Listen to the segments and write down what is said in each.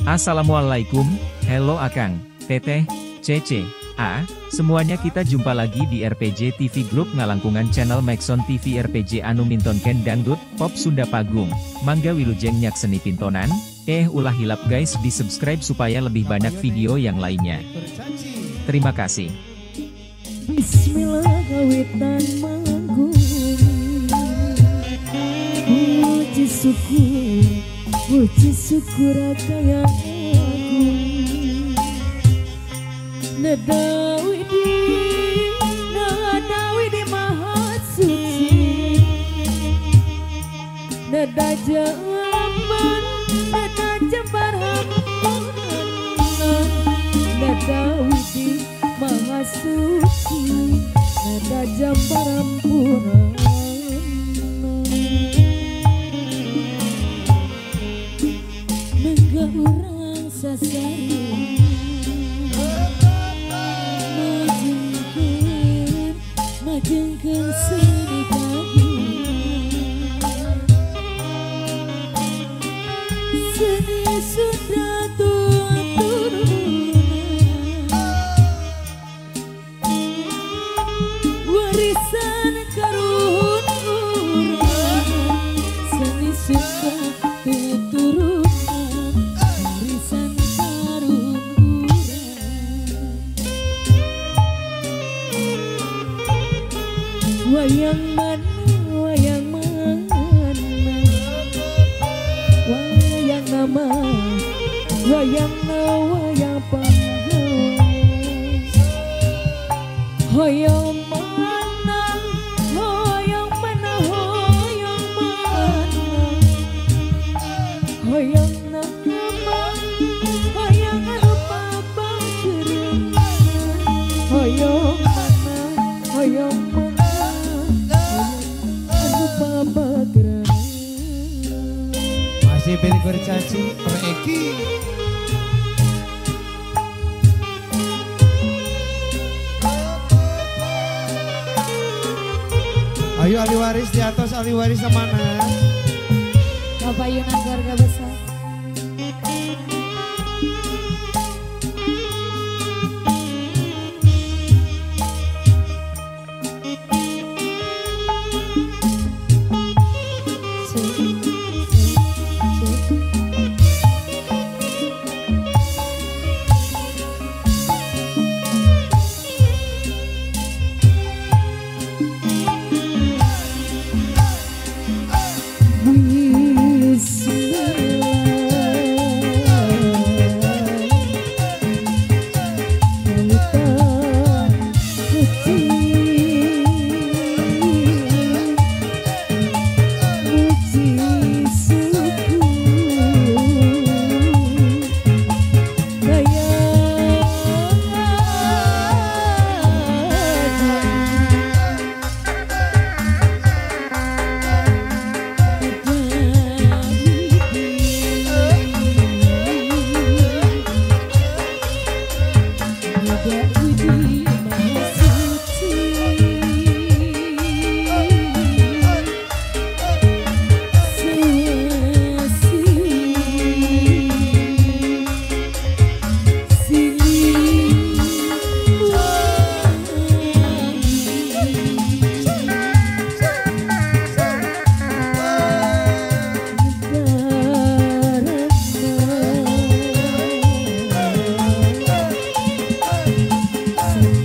Assalamualaikum, hello Akang, Teteh, Cece, semuanya kita jumpa lagi di RPG TV Group ngalangkungan channel Maxon TV RPG anu mintonken dangdut, pop Sunda Pagung, mangga wilujeng nyak seni pintonan, ulah hilap guys di subscribe supaya lebih banyak video yang lainnya. Terima kasih. Bismillah kawitan manggung, puji syukur kaya agung. Nadawi di maha suci, nada jaman, nada jembar hampunan, nadawi di maha suci, nada jembar hampunan. Mangga urang sasari majengkeun seni kagung, seni Sunda turunan, warisan karuhun urang, seni Sunda turunan, warisan karuhun urang. Wayang mana, wayang nama, wayang pahlawan. Hoyong mana, hoyong mana, hoyong mana, hoyong nama, hoyong rupa bangkering, hoyong mana, hoyong mana, rupa bangkering. Masih pilih bercaci per Eki. Ayo ahli waris di atas, ahli waris kemana? Bapak Yunan keluarga besar.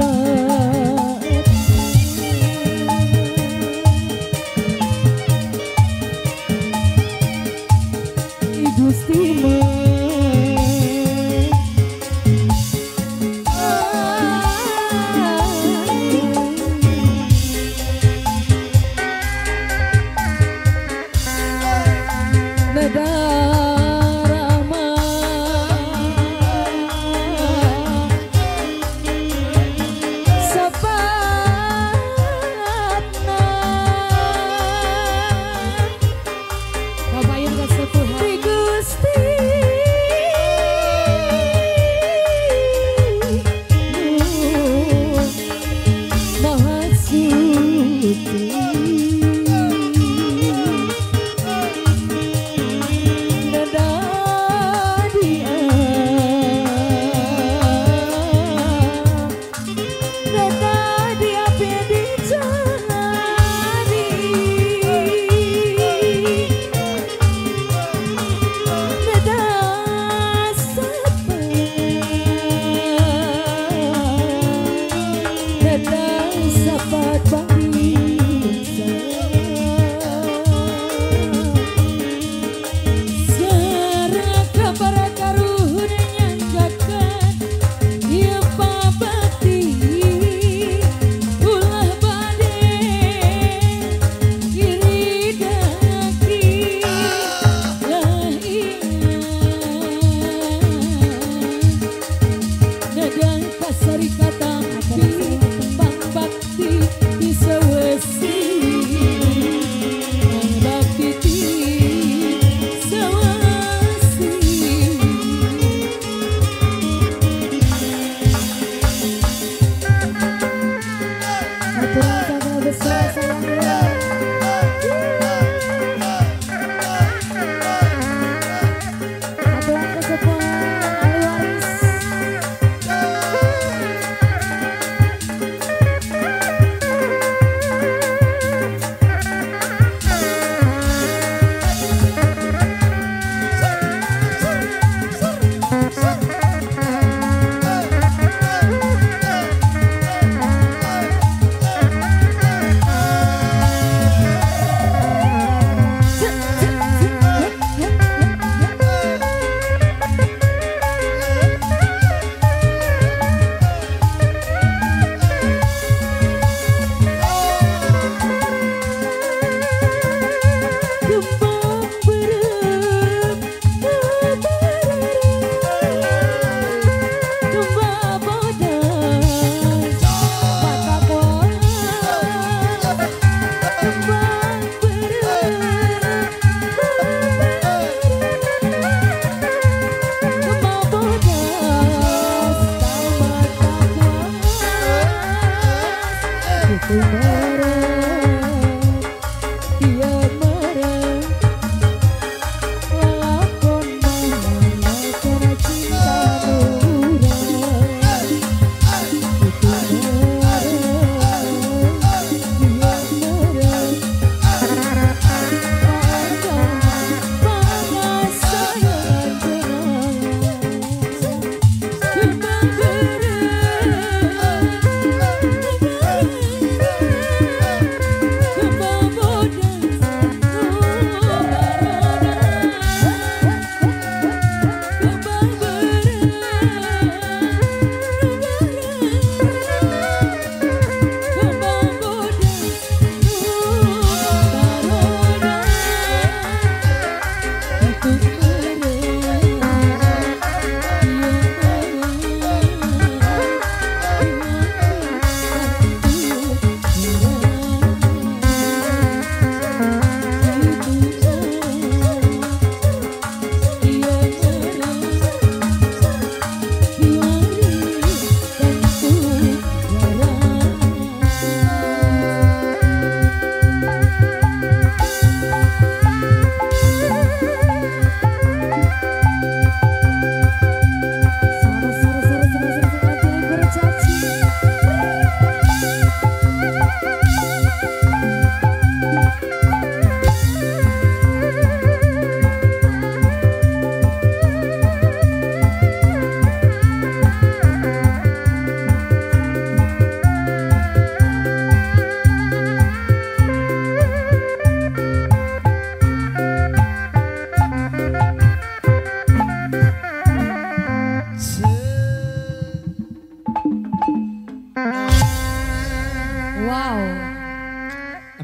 Bye.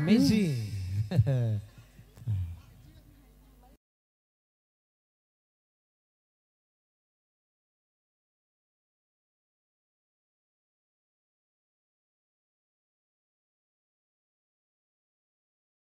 Amazing.